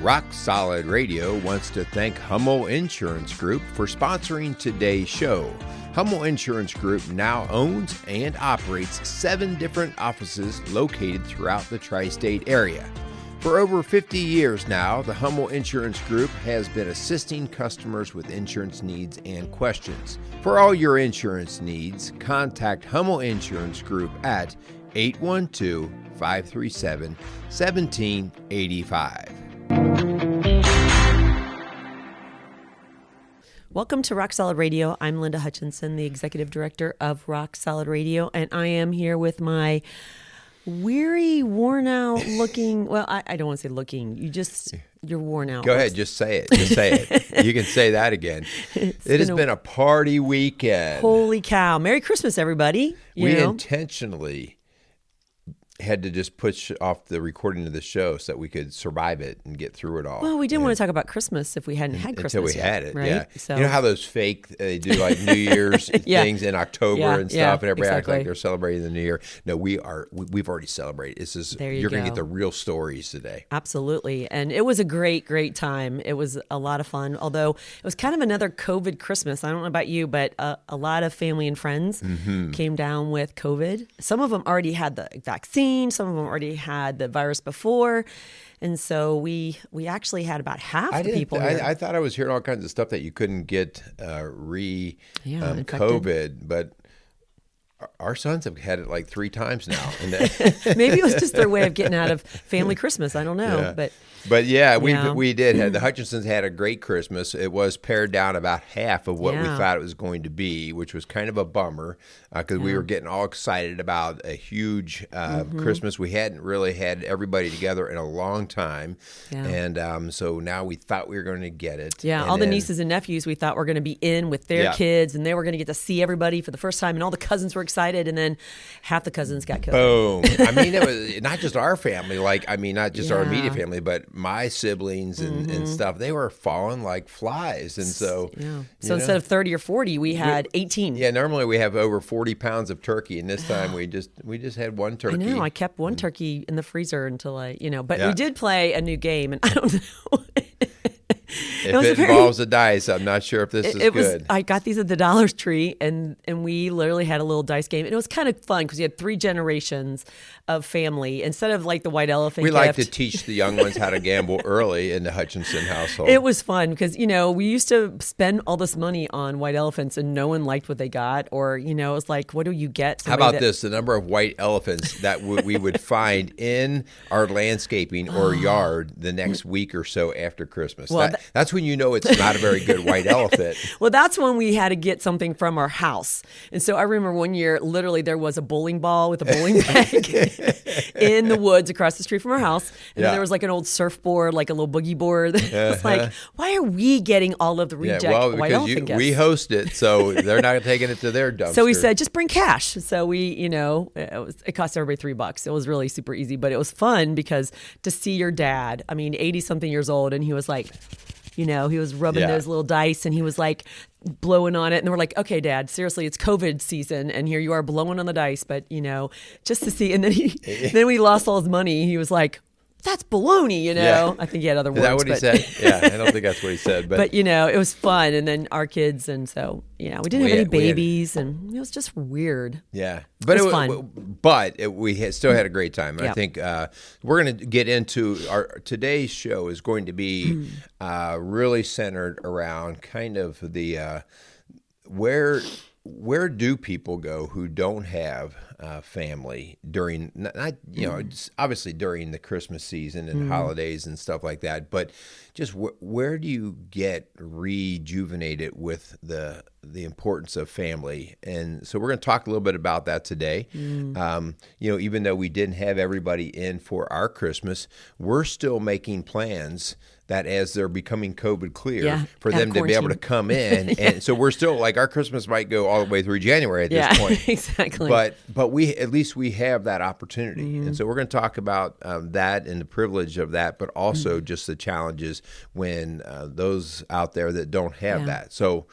Rock Solid Radio wants to thank Hummel Insurance Group for sponsoring today's show. Hummel Insurance Group now owns and operates 7 different offices located throughout the tri-state area. For over 50 years now, the Hummel Insurance Group has been assisting customers with insurance needs and questions. For all your insurance needs, contact Hummel Insurance Group at 812-537-1785. Welcome to Rock Solid Radio. I'm Linda Hutchinson, the executive director of Rock Solid Radio, and I am here with my weary, worn out looking, well, I don't want to say looking, you're worn out. Go ahead, just say it. Just say it. You can say that again. It has been a party weekend. Holy cow. Merry Christmas, everybody. We intentionally had to just push off the recording of the show so that we could survive it and get through it all. Well, we didn't want to talk about Christmas if we hadn't had Christmas until we yet, had it, right? yeah. So, you know how those fake, they do like New Year's things in October and stuff, and everybody acts like they're celebrating the New Year. No, we've already celebrated. You're going to get the real stories today. Absolutely. And it was a great, great time. It was a lot of fun, although it was kind of another COVID Christmas. I don't know about you, but a lot of family and friends came down with COVID. Some of them already had the vaccine. Some of them already had the virus before. And so we actually had about half the people here. I thought I was hearing all kinds of stuff that you couldn't get COVID, but our sons have had it like 3 times now. Maybe it was just their way of getting out of family Christmas. I don't know. Yeah. We did. The Hutchinsons had a great Christmas. It was pared down about half of what we thought it was going to be, which was kind of a bummer because we were getting all excited about a huge Christmas. We hadn't really had everybody together in a long time, and so now we thought we were going to get it. Yeah, and all the nieces and nephews we thought were going to be in with their kids, and they were going to get to see everybody for the first time, and all the cousins were excited, and then half the cousins got killed. Boom. I mean, it was not just our family, not just our immediate family, but my siblings and stuff. They were falling like flies. And so, instead of 30 or 40, we had 18. Yeah, normally we have over 40 pounds of turkey, and this time we just had one turkey. I know. I kept one turkey in the freezer until but we did play a new game, and I don't know. If it involves a dice, I'm not sure if this is good. I got these at the Dollar Tree, and we literally had a little dice game. And it was kind of fun because you had 3 generations of family. Instead of like the white elephant We gift, like to teach the young ones how to gamble early in the Hutchinson household. It was fun because, we used to spend all this money on white elephants and no one liked what they got. Or, it was like, what do you get? How about this? The number of white elephants that we would find in our landscaping or yard the next week or so after Christmas. Well, that's when you know it's not a very good white elephant. Well, that's when we had to get something from our house. And so I remember one year, literally, there was a bowling ball with a bowling bag in the woods across the street from our house. And then there was like an old surfboard, like a little boogie board. It was like, why are we getting all of the reject white elephant gifts? We host it, so they're not taking it to their dumpster. So we said, just bring cash. So we, it cost everybody $3. It was really super easy, but it was fun because to see your dad, 80-something years old, and he was like, he was rubbing those little dice and he was like blowing on it. And we're like, okay, Dad, seriously, it's COVID season. And here you are blowing on the dice. But, just to see. And then then we lost all his money. He was like, that's baloney, I think he had other words. Is that what he said? Yeah, I don't think that's what he said. But it was fun. And then our kids. And so, we didn't have any babies. And it was just weird. Yeah. But it was fun. But we still had a great time. I think we're going to get into today's show is going to be really centered around kind of the where do people go who don't have family during obviously during the Christmas season and holidays and stuff like that, but just where do you get rejuvenated with the importance of family? And so we're going to talk a little bit about that today. Even though we didn't have everybody in for our Christmas, we're still making plans that as they're becoming COVID clear for them to be able to come in. And so we're still like our Christmas might go all the way through January at this point. Exactly. But at least we have that opportunity. And so we're going to talk about that and the privilege of that, but also just the challenges when those out there that don't have that. So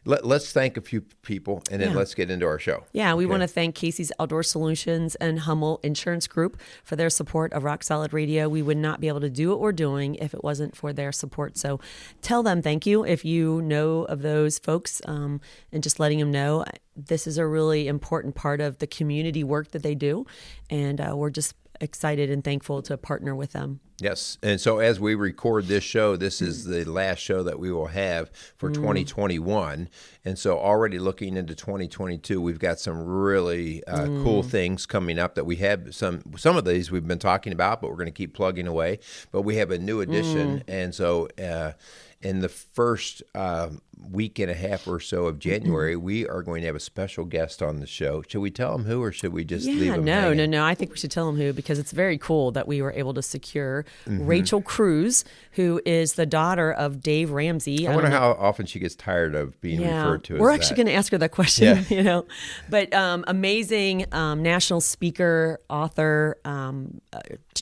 let's thank a few people, and then let's get into our show. Yeah, we want to thank Casey's Outdoor Solutions and Hummel Insurance Group for their support of Rock Solid Radio. We would not be able to do what we're doing if it wasn't for their support. So tell them thank you if you know of those folks, and just letting them know this is a really important part of the community work that they do, and we're just excited and thankful to partner with them. Yes. And so as we record this show, this is the last show that we will have for 2021. And so already looking into 2022, we've got some really cool things coming up that we have. Some of these we've been talking about, but we're going to keep plugging away. But we have a new edition. And so in the first week and a half or so of January, we are going to have a special guest on the show. Should we tell them who, or should we just leave them hanging? No. I think we should tell them who, because it's very cool that we were able to secure Rachel Cruz, who is the daughter of Dave Ramsey. I wonder how often she gets tired of being referred to as We're actually going to ask her that question, Yeah. But amazing national speaker, author.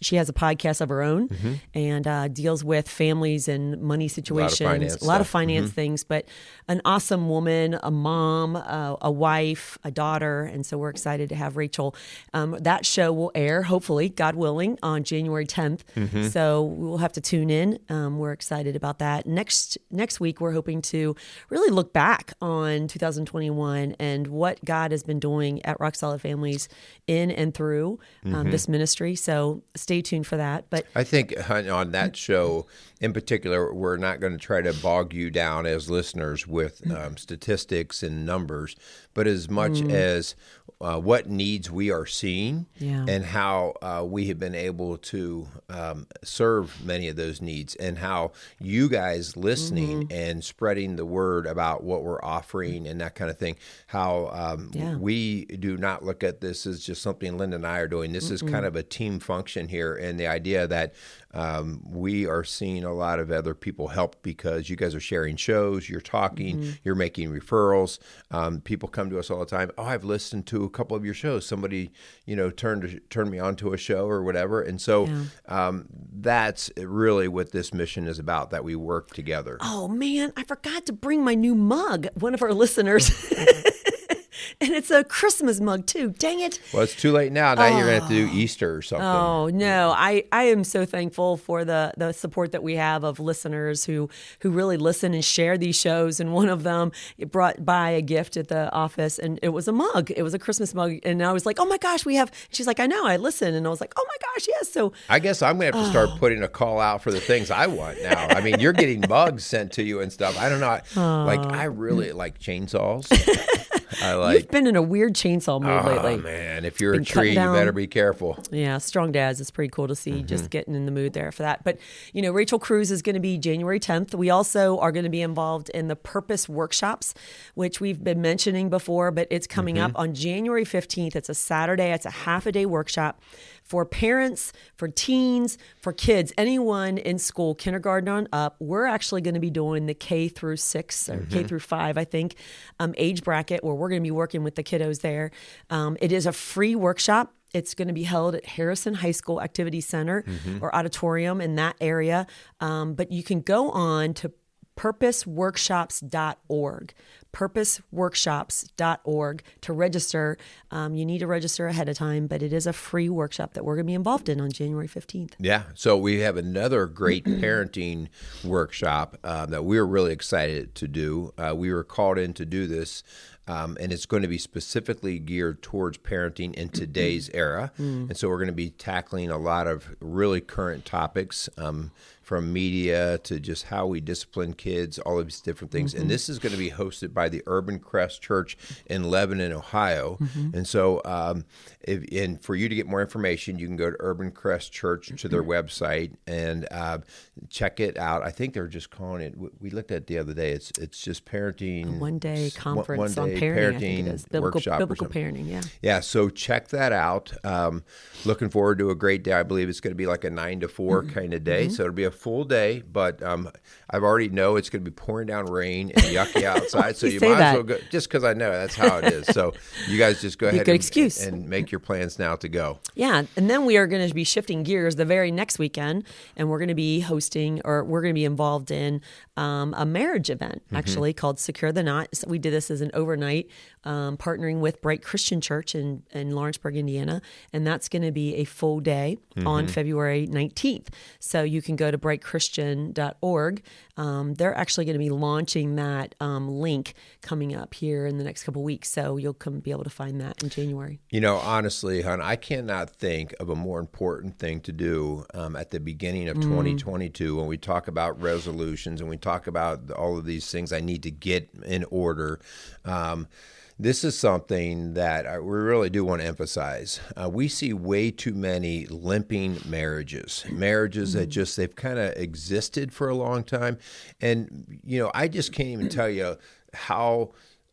She has a podcast of her own and deals with families and money situations, a lot of finance things, but an awesome woman, a mom, a wife, a daughter. And so we're excited to have Rachel. That show will air, hopefully, God willing, on January 10th. So we will have to tune in. We're excited about that. Next week, we're hoping to really look back on 2021 and what God has been doing at Rock Solid Families in and through this ministry. So stay tuned for that. But I think on that show in particular, we're not going to try to bog you down as listeners with statistics and numbers, but as much as what needs we are seeing and how we have been able to serve many of those needs, and how you guys listening and spreading the word about what we're offering and that kind of thing, how we do not look at this as just something Linda and I are doing. This is kind of a team function here, and the idea that we are seeing a lot of other people help because you guys are sharing shows, you're talking, you're making referrals. People come to us all the time. Oh, I've listened to a couple of your shows. Somebody, turned me on to a show or whatever. And so that's really what this mission is about, that we work together. Oh, man, I forgot to bring my new mug. One of our listeners. And it's a Christmas mug, too. Dang it. Well, it's too late now. Now you're going to have to do Easter or something. Oh, no. I am so thankful for the support that we have of listeners who really listen and share these shows. And one of them brought by a gift at the office, and it was a mug. It was a Christmas mug. And I was like, oh, my gosh, we have. She's like, I know, I listen. And I was like, oh, my gosh, yes. So I guess I'm going to have to start putting a call out for the things I want now. I mean, you're getting mugs sent to you and stuff. I don't know. I really like chainsaws. You've been in a weird chainsaw mood lately. Oh, man. If you're a tree, you better be careful. Yeah, Strong Dads. It's pretty cool to see, just getting in the mood there for that. But, Rachel Cruz is going to be January 10th. We also are going to be involved in the Purpose Workshops, which we've been mentioning before, but it's coming up on January 15th. It's a Saturday. It's a half-a-day workshop for parents, for teens, for kids, anyone in school, kindergarten on up. We're actually going to be doing the K through 6 or K through 5, I think, age bracket, where we're going to be working with the kiddos there. It is a free workshop. It's going to be held at Harrison High School Activity Center or auditorium in that area. But you can go on to purposeworkshops.org. purposeworkshops.org to register. You need to register ahead of time, but it is a free workshop that we're going to be involved in on January 15th. Yeah. So we have another great parenting workshop that we're really excited to do. We were called in to do this. And it's going to be specifically geared towards parenting in today's era. And so we're going to be tackling a lot of really current topics, from media to just how we discipline kids, all of these different things. And this is going to be hosted by the Urban Crest Church in Lebanon, Ohio. And so and for you to get more information, you can go to Urban Crest Church to their website and check it out. I think they're just calling it, we looked at it the other day, it's just parenting. A one-day conference on parenting, I think it is. Biblical parenting, Yeah, so check that out. Looking forward to a great day. I believe it's going to be like a 9 to 4 kind of day. So it'll be a full day, but I've already know it's going to be pouring down rain and yucky outside. So you say might that. as well go, just because I know that's how it is. So you guys just go ahead and make your plans now to go. Yeah, and then we are going to be shifting gears the very next weekend, and we're going to be involved in a marriage event, actually, called Secure the Knot. So we did this as an overnight, partnering with Bright Christian Church in Lawrenceburg, Indiana, and that's going to be a full day on February 19th. So you can go to brightchristian.org. They're actually going to be launching that link coming up here in the next couple of weeks, so you'll be able to find that in January. You know, honestly, hon, I cannot think of a more important thing to do at the beginning of 2022 when we talk about resolutions and we talk about all of these things I need to get in order. This is something that we really do want to emphasize. We see way too many limping marriages that they've kind of existed for a long time. And, you know, I just can't even tell you how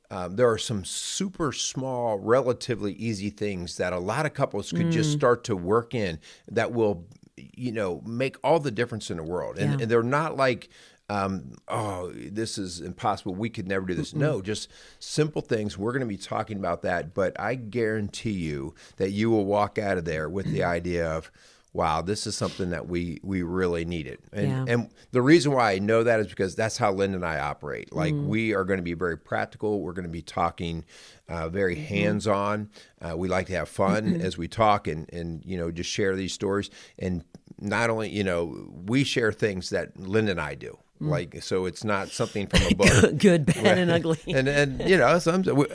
there are some super small, relatively easy things that a lot of couples could just start to work in that will, you know, make all the difference in the world. And they're not like, this is impossible, we could never do this. No, just simple things. We're going to be talking about that, but I guarantee you that you will walk out of there with the idea of, wow, this is something that we really needed. And the reason why I know that is because that's how Linda and I operate. Like, we are going to be very practical. We're going to be talking very hands-on. We like to have fun as we talk and, you know, just share these stories. And not only, you know, we share things that Linda and I do. Like, so it's not something from a book. Good, bad, and ugly. And you know,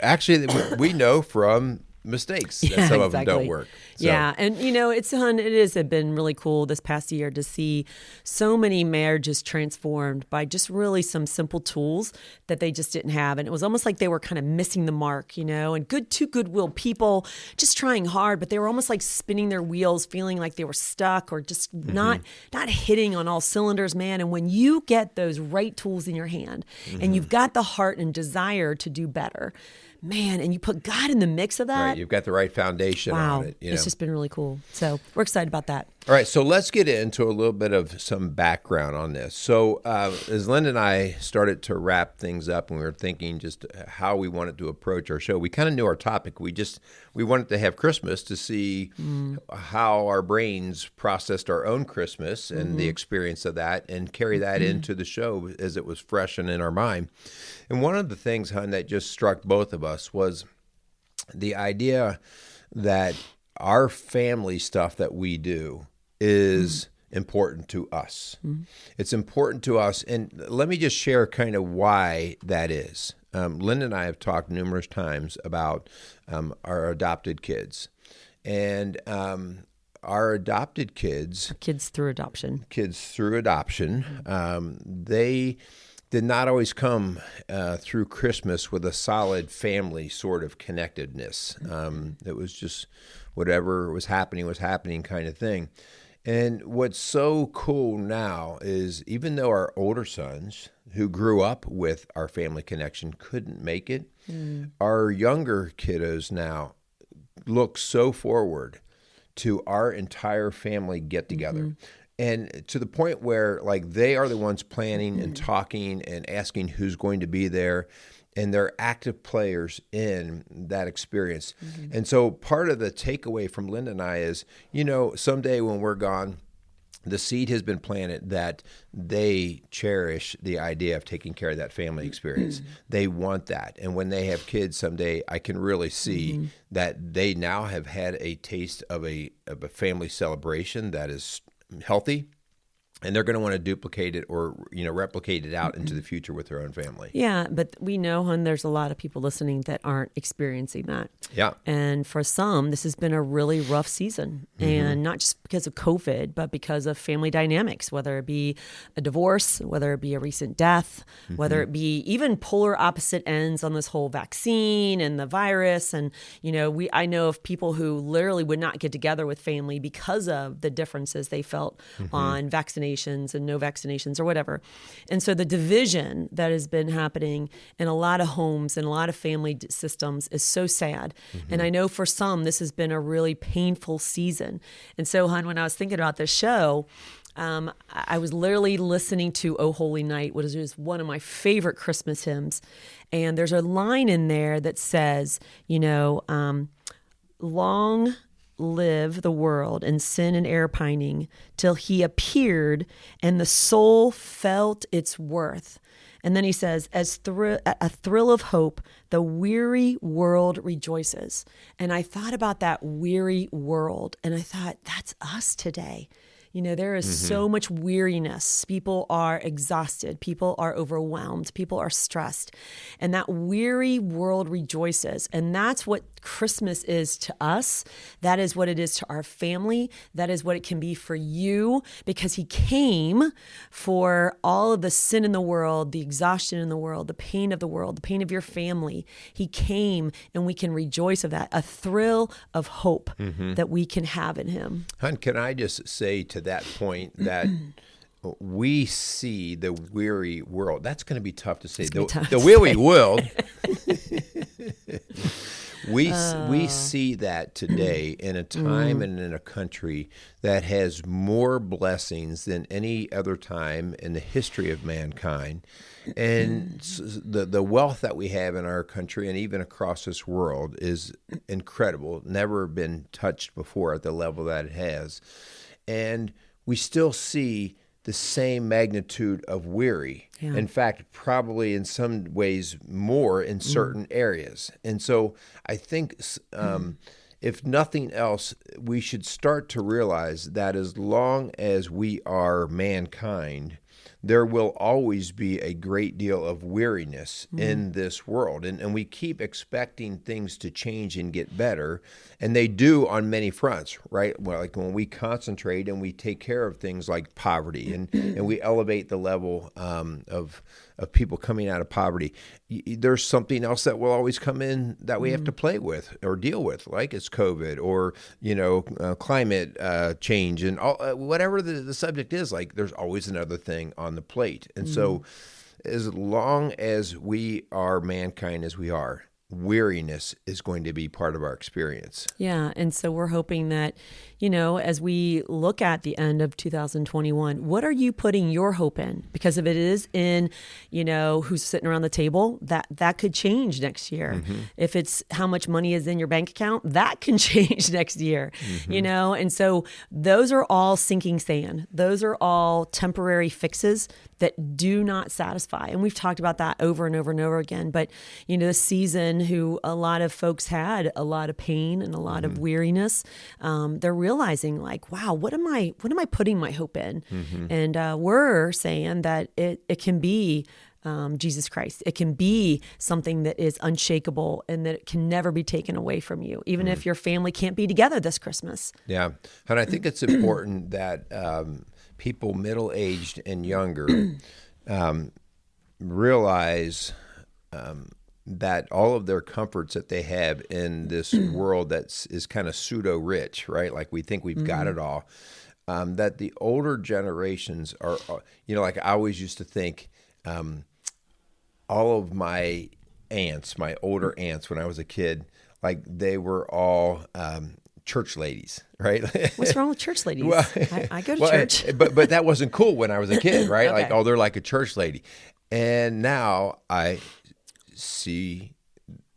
actually, we know from mistakes that some of them don't work. So. Yeah, and you know, it has been really cool this past year to see so many marriages transformed by just really some simple tools that they just didn't have, and it was almost like they were kind of missing the mark, you know. And two goodwill people just trying hard, but they were almost like spinning their wheels, feeling like they were stuck or just not hitting on all cylinders, man. And when you get those right tools in your hand, and you've got the heart and desire to do better, man, and you put God in the mix of that. Right, you've got the right foundation on it. It's just been really cool. So we're excited about that. All right, so let's get into a little bit of some background on this. So as Linda and I started to wrap things up and we were thinking just how we wanted to approach our show, we kind of knew our topic. We wanted to have Christmas to see how our brains processed our own Christmas and the experience of that and carry that into the show as it was fresh and in our mind. And one of the things, hon, that just struck both of us was the idea that our family stuff that we do is important to us. It's important to us. And let me just share kind of why that is. Linda and I have talked numerous times about our adopted kids. And our adopted kids... Kids through adoption. They did not always come through Christmas with a solid family sort of connectedness. It was just whatever was happening kind of thing. And what's so cool now is even though our older sons who grew up with our family connection couldn't make it, our younger kiddos now look so forward to our entire family get together. And to the point where, like, they are the ones planning and talking and asking who's going to be there, and they're active players in that experience. And so part of the takeaway from Linda and I is, you know, someday when we're gone, the seed has been planted that they cherish the idea of taking care of that family experience. They want that. And when they have kids someday, I can really see that they now have had a taste of a family celebration that is healthy, and they're going to want to duplicate it or, you know, replicate it out into the future with their own family. Yeah, but we know, hon, there's a lot of people listening that aren't experiencing that. Yeah. And for some, this has been a really rough season. And not just because of COVID, but because of family dynamics, whether it be a divorce, whether it be a recent death, whether it be even polar opposite ends on this whole vaccine and the virus. And, you know, I know of people who literally would not get together with family because of the differences they felt on vaccinations and no vaccinations or whatever. And so the division that has been happening in a lot of homes and a lot of family systems is so sad. And I know for some, this has been a really painful season. And so, hon, when I was thinking about this show, I was literally listening to "O Holy Night," which is one of my favorite Christmas hymns. And there's a line in there that says, long live the world in sin and error pining till he appeared and the soul felt its worth. And then he says, as a thrill of hope, the weary world rejoices. And I thought about that weary world, and I thought, that's us today. There is so much weariness. People are exhausted. People are overwhelmed. People are stressed. And that weary world rejoices. And that's what Christmas is to us. That is what it is to our family. That is what it can be for you, because he came for all of the sin in the world, the exhaustion in the world, the pain of the world, the pain of your family. He came, and we can rejoice of that, a thrill of hope that we can have in him. Hun, can I just say to that point that we see the weary world. That's going to be tough to say. The weary world. We see that today in a time and in a country that has more blessings than any other time in the history of mankind. And the wealth that we have in our country and even across this world is incredible, never been touched before at the level that it has. And we still see the same magnitude of weary. Yeah. In fact, probably in some ways more in certain areas. And so I think if nothing else, we should start to realize that as long as we are mankind, there will always be a great deal of weariness in this world. And we keep expecting things to change and get better, and they do on many fronts, right? Well, like when we concentrate and we take care of things like poverty and we elevate the level of people coming out of poverty, there's something else that will always come in that we have to play with or deal with, like it's COVID or, climate change and all, whatever the subject is, like there's always another thing on the plate. And so as long as we are mankind as we are, weariness is going to be part of our experience. Yeah. And so we're hoping that, as we look at the end of 2021, what are you putting your hope in? Because if it is in, who's sitting around the table, that could change next year. If it's how much money is in your bank account, that can change next year, and so those are all sinking sand. Those are all temporary fixes that do not satisfy. And we've talked about that over and over and over again. But, this season, who a lot of folks had a lot of pain and a lot of weariness, they're realizing like, wow, what am I putting my hope in? And we're saying that it can be Jesus Christ. It can be something that is unshakable and that it can never be taken away from you, even if your family can't be together this Christmas. Yeah. And I think it's important that people middle-aged and younger realize that all of their comforts that they have in this world is kind of pseudo-rich, right? Like we think we've got it all. That the older generations are, like I always used to think all of my older aunts when I was a kid, like they were all church ladies, right? What's wrong with church ladies? Well, I go to church. but that wasn't cool when I was a kid, right? Okay. Like, oh, they're like a church lady. And now I see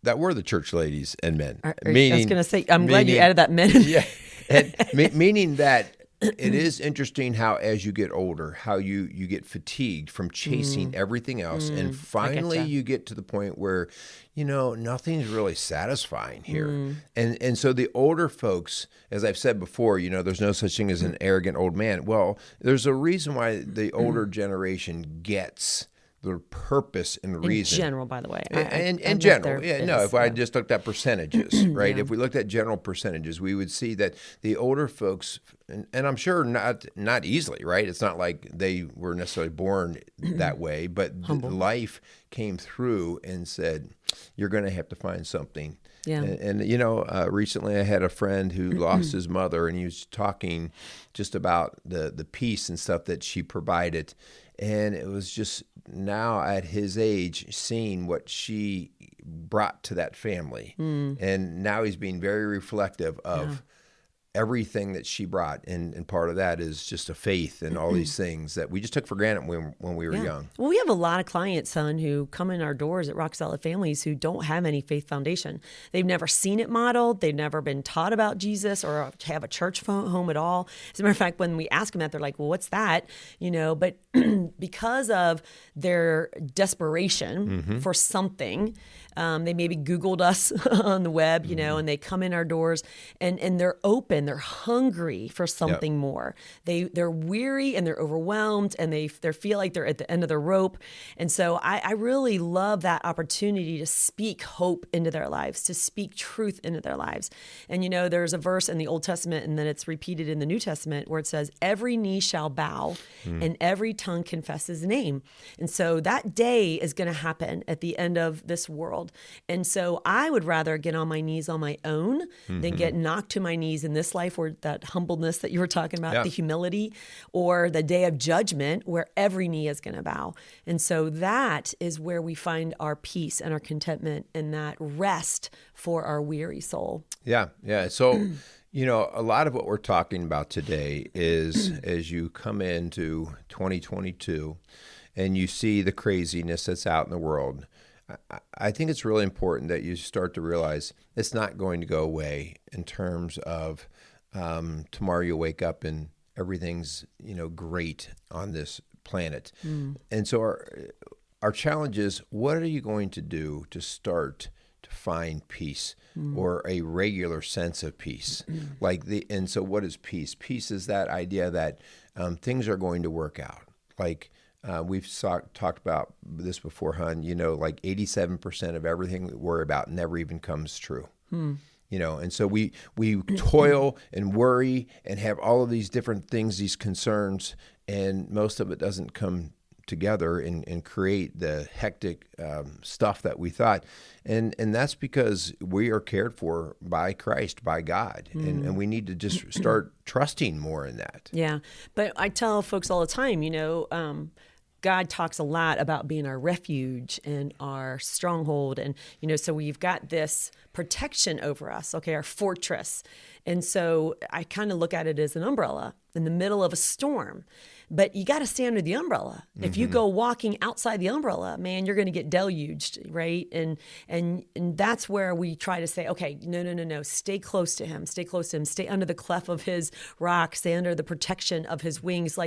that we're the church ladies and men. I was going to say, I'm glad you added that men. Yeah. And meaning that it is interesting how as you get older, how you get fatigued from chasing everything else. And finally you get to the point where, nothing's really satisfying here. And so the older folks, as I've said before, there's no such thing as an arrogant old man. Well, there's a reason why the older generation gets the purpose and reason. In general, by the way. In general. If I just looked at percentages, right? If we looked at general percentages, we would see that the older folks, and I'm sure not easily, right? It's not like they were necessarily born that way, but life came through and said, you're going to have to find something. Yeah. And recently I had a friend who lost his mother, and he was talking just about the peace and stuff that she provided. And it was just now at his age, seeing what she brought to that family. And now he's being very reflective of everything that she brought. And part of that is just a faith and all these things that we just took for granted when we were young. Well, we have a lot of clients, son, who come in our doors at Rock Solid Families who don't have any faith foundation. They've never seen it modeled. They've never been taught about Jesus or have a church home at all. As a matter of fact, when we ask them that, they're like, well, what's that? But because of their desperation for something, they maybe Googled us on the web, and they come in our doors and they're open, they're hungry for something more. They're weary and they're overwhelmed and they feel like they're at the end of the rope. And so I really love that opportunity to speak hope into their lives, to speak truth into their lives. And there's a verse in the Old Testament and then it's repeated in the New Testament where it says, every knee shall bow and every tongue confess his name. And so that day is going to happen at the end of this world. And so I would rather get on my knees on my own than get knocked to my knees in this life, or that humbleness that you were talking about, the humility, or the day of judgment where every knee is going to bow. And so that is where we find our peace and our contentment and that rest for our weary soul. Yeah. So, a lot of what we're talking about today is as you come into 2022 and you see the craziness that's out in the world, I think it's really important that you start to realize it's not going to go away in terms of tomorrow you'll wake up and everything's, great on this planet. And so our challenge is, what are you going to do to start to find peace or a regular sense of peace? And so what is peace? Peace is that idea that things are going to work out. We've talked about this before, hon, 87% of everything we worry about never even comes true. And so we toil and worry and have all of these different things, these concerns, and most of it doesn't come together and create the hectic stuff that we thought. And that's because we are cared for by Christ, by God. And we need to just start trusting more in that. Yeah. But I tell folks all the time, God talks a lot about being our refuge and our stronghold. And, so we've got this protection over us, our fortress. And so I kind of look at it as an umbrella in the middle of a storm. But you got to stay under the umbrella. If you go walking outside the umbrella, man, you're going to get deluged, right? And that's where we try to say, okay, no, stay close to him, stay under the cleft of his rock, stay under the protection of his wings.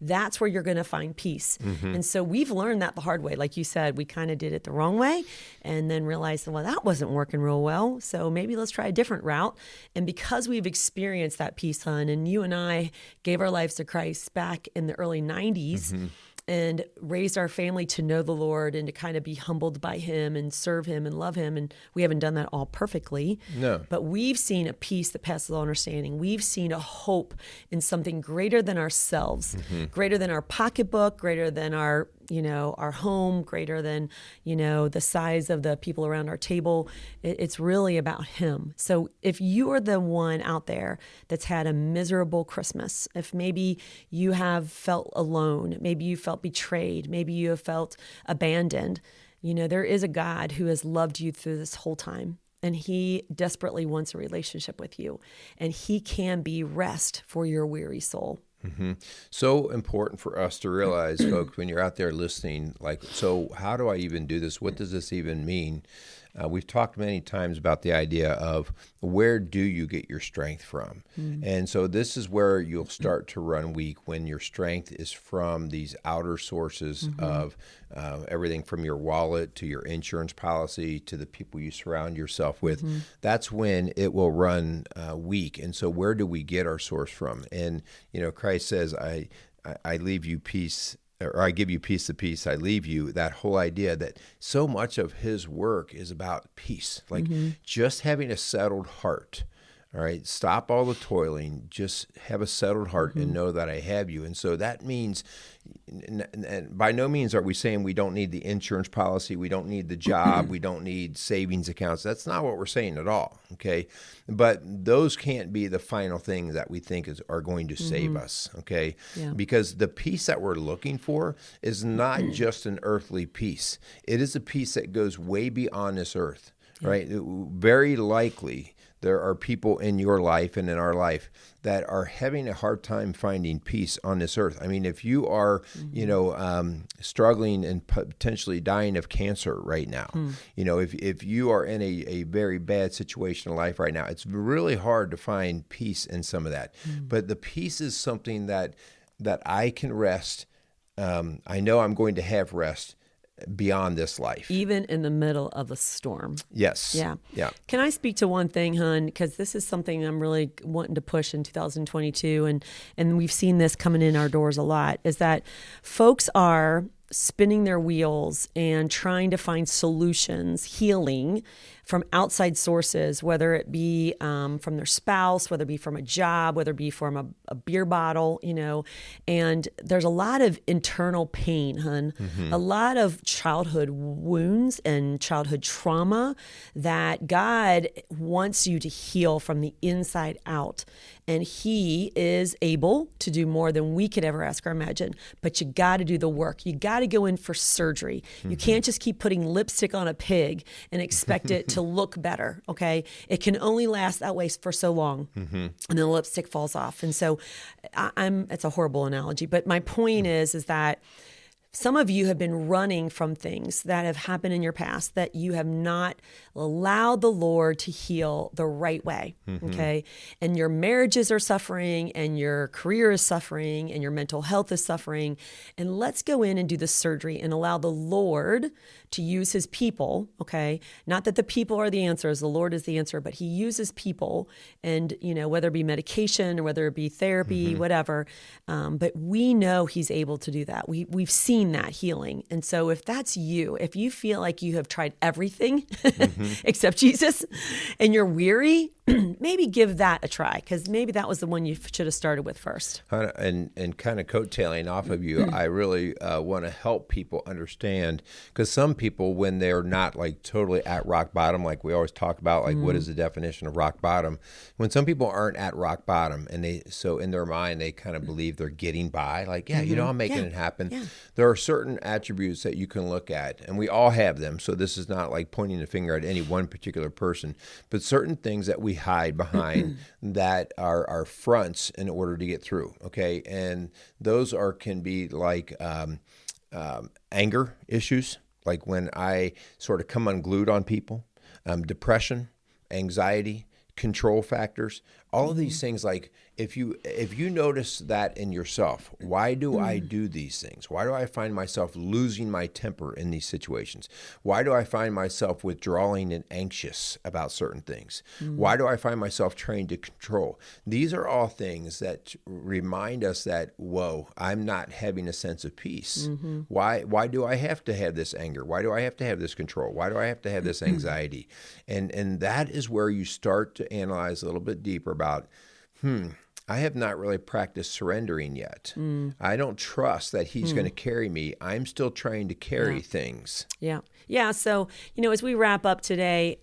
That's where you're going to find peace. And so we've learned that the hard way. Like you said, we kind of did it the wrong way and then realized, well, that wasn't working real well. So maybe let's try a different route. And because we've experienced that peace, hon, and you and I gave our lives to Christ back in the early 90s and raised our family to know the Lord and to kind of be humbled by him and serve him and love him. And we haven't done that all perfectly. No. But we've seen a peace that passes all understanding. We've seen a hope in something greater than ourselves, greater than our pocketbook, greater than our home, greater than, the size of the people around our table. It's really about him. So if you are the one out there that's had a miserable Christmas, if maybe you have felt alone, maybe you felt betrayed, maybe you have felt abandoned, there is a God who has loved you through this whole time. And he desperately wants a relationship with you. And he can be rest for your weary soul. So important for us to realize, folks, when you're out there listening, so how do I even do this? What does this even mean? We've talked many times about the idea of where do you get your strength from? And so this is where you'll start to run weak, when your strength is from these outer sources of everything from your wallet to your insurance policy to the people you surround yourself with. That's when it will run weak. And so where do we get our source from? And, Christ says, I leave you peace, or I give you peace, the peace I leave you. That whole idea that so much of his work is about peace, just having a settled heart. All right, stop all the toiling, just have a settled heart and know that I have you. And so that means, and by no means are we saying we don't need the insurance policy, we don't need the job, we don't need savings accounts. That's not what we're saying at all, okay? But those can't be the final things that we think are going to save us, okay? Yeah. Because the peace that we're looking for is not just an earthly peace. It is a peace that goes way beyond this earth, right? Very likely there are people in your life and in our life that are having a hard time finding peace on this earth. I mean, if you are, struggling and potentially dying of cancer right now, if you are in a very bad situation in life right now, it's really hard to find peace in some of that. But the peace is something that I can rest. I know I'm going to have rest beyond this life. Even in the middle of a storm. Yes. Yeah. Yeah. Can I speak to one thing, hon? Because this is something I'm really wanting to push in 2022, and we've seen this coming in our doors a lot, is that folks are spinning their wheels and trying to find solutions, healing from outside sources, whether it be from their spouse, whether it be from a job, whether it be from a beer bottle, and there's a lot of internal pain, hon, a lot of childhood wounds and childhood trauma that God wants you to heal from the inside out. And he is able to do more than we could ever ask or imagine. But you got to do the work. You got to go in for surgery. You can't just keep putting lipstick on a pig and expect it to look better, okay? It can only last that way for so long. And then the lipstick falls off. And so it's a horrible analogy. But my point is that some of you have been running from things that have happened in your past that you have not allowed the Lord to heal the right way, okay? And your marriages are suffering, and your career is suffering, and your mental health is suffering. And let's go in and do the surgery and allow the Lord to use his people, okay? Not that the people are the answers, the Lord is the answer, but he uses people, and, whether it be medication or whether it be therapy, whatever, but we know he's able to do that. We've seen that healing. And so if that's you, if you feel like you have tried everything except Jesus and you're weary, maybe give that a try, because maybe that was the one you should have started with first. And kind of coattailing off of you, I really want to help people understand, because some people, when they're not like totally at rock bottom, like we always talk about, like what is the definition of rock bottom? When some people aren't at rock bottom, and so in their mind, they kind of believe they're getting by, like, I'm making it happen. Yeah. There are certain attributes that you can look at, and we all have them. So this is not like pointing the finger at any one particular person, but certain things that we hide behind that are fronts in order to get through. Okay. And those can be like anger issues, like when I sort of come unglued on people, depression, anxiety, control factors, all of these things. Like if you notice that in yourself, why do I do these things? Why do I find myself losing my temper in these situations? Why do I find myself withdrawing and anxious about certain things? Why do I find myself trying to control? These are all things that remind us that, whoa, I'm not having a sense of peace. Why do I have to have this anger? Why do I have to have this control? Why do I have to have this anxiety? And that is where you start to analyze a little bit deeper about, I have not really practiced surrendering yet. I don't trust that he's going to carry me. I'm still trying to carry things. Yeah. Yeah. So, as we wrap up today,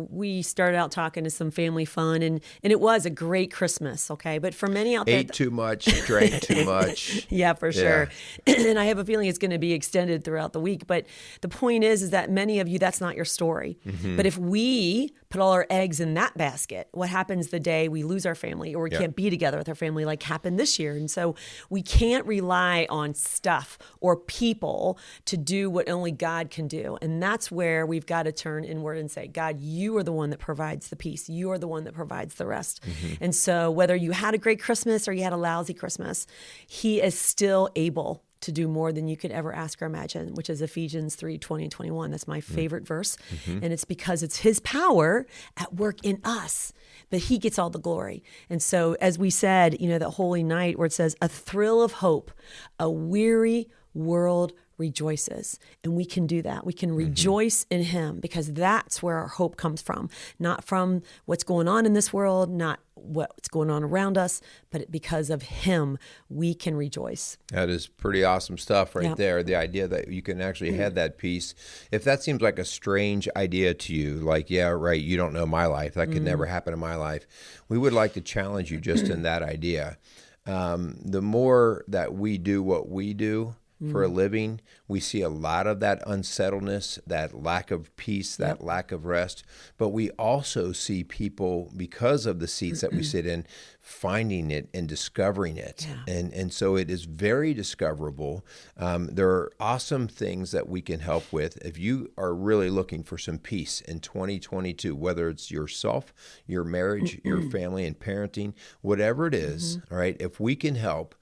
we started out talking to some family fun, and it was a great Christmas. Okay. But for many out there, ate too much, drank too much. Yeah, for sure. And I have a feeling it's going to be extended throughout the week. But the point is that many of you, that's not your story. But if we put all our eggs in that basket, what happens the day we lose our family or we can't be together with our family, like happened this year? And so we can't rely on stuff or people to do what only God can do. And that's where we've got to turn inward and say, God, you are the one that provides the peace. You are the one that provides the rest. And so whether you had a great Christmas or you had a lousy Christmas, he is still able to do more than you could ever ask or imagine, which is Ephesians 3:20-21. That's my favorite verse. And it's because it's his power at work in us, but he gets all the glory. And so as we said, that holy night where it says, a thrill of hope, a weary world rejoices. And we can do that. We can rejoice in him, because that's where our hope comes from. Not from what's going on in this world, not what's going on around us, but because of him, we can rejoice. That is pretty awesome stuff right there. The idea that you can actually have that peace. If that seems like a strange idea to you, like, yeah, right, you don't know my life, that could never happen in my life, we would like to challenge you just in that idea. The more that we do what we do, for a living. We see a lot of that unsettledness, that lack of peace, that lack of rest. But we also see people, because of the seats that we sit in, finding it and discovering it. And so it is very discoverable. There are awesome things that we can help with. If you are really looking for some peace in 2022, whether it's yourself, your marriage, your family and parenting, whatever it is, all right, if we can help,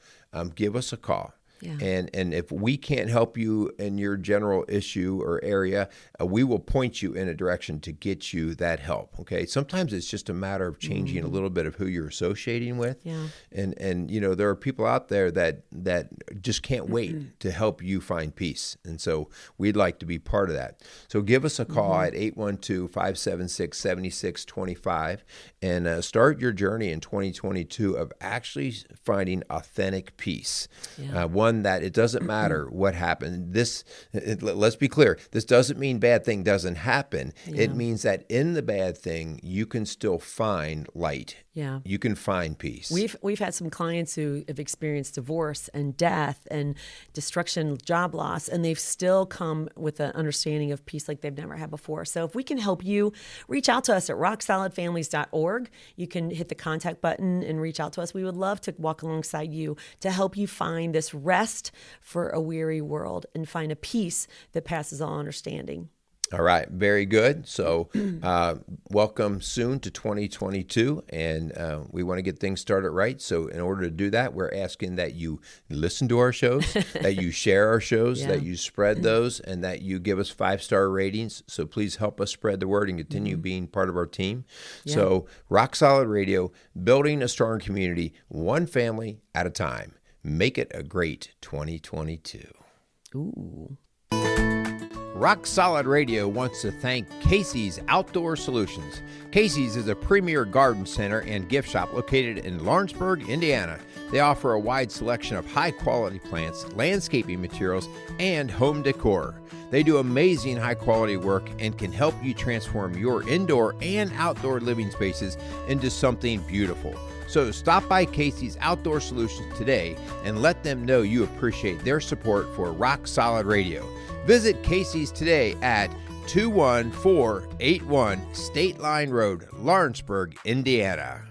give us a call. And if we can't help you in your general issue or area, we will point you in a direction to get you that help. Okay. Sometimes it's just a matter of changing a little bit of who you're associating with. And you know, there are people out there that just can't wait to help you find peace. And so we'd like to be part of that. So give us a call at 812-576-7625 and start your journey in 2022 of actually finding authentic peace. One that it doesn't matter what happened. Let's be clear. This doesn't mean bad thing doesn't happen. It means that in the bad thing, you can still find light. You can find peace. We've had some clients who have experienced divorce and death and destruction, job loss, and they've still come with an understanding of peace like they've never had before. So if we can help you, reach out to us at rocksolidfamilies.org. You can hit the contact button and reach out to us. We would love to walk alongside you to help you find this rest for a weary world and find a peace that passes all understanding. All right. Very good. So welcome soon to 2022, and we want to get things started right. So in order to do that, we're asking that you listen to our shows, that you share our shows, that you spread those, and that you give us 5-star ratings. So please help us spread the word and continue being part of our team. So Rock Solid Radio, building a strong community, one family at a time. Make it a great 2022. Ooh. Rock Solid Radio wants to thank Casey's Outdoor Solutions. Casey's is a premier garden center and gift shop located in Lawrenceburg, Indiana. They offer a wide selection of high-quality plants, landscaping materials, and home decor. They do amazing high-quality work and can help you transform your indoor and outdoor living spaces into something beautiful. So stop by Casey's Outdoor Solutions today and let them know you appreciate their support for Rock Solid Radio. Visit Casey's today at 21481 State Line Road, Lawrenceburg, Indiana.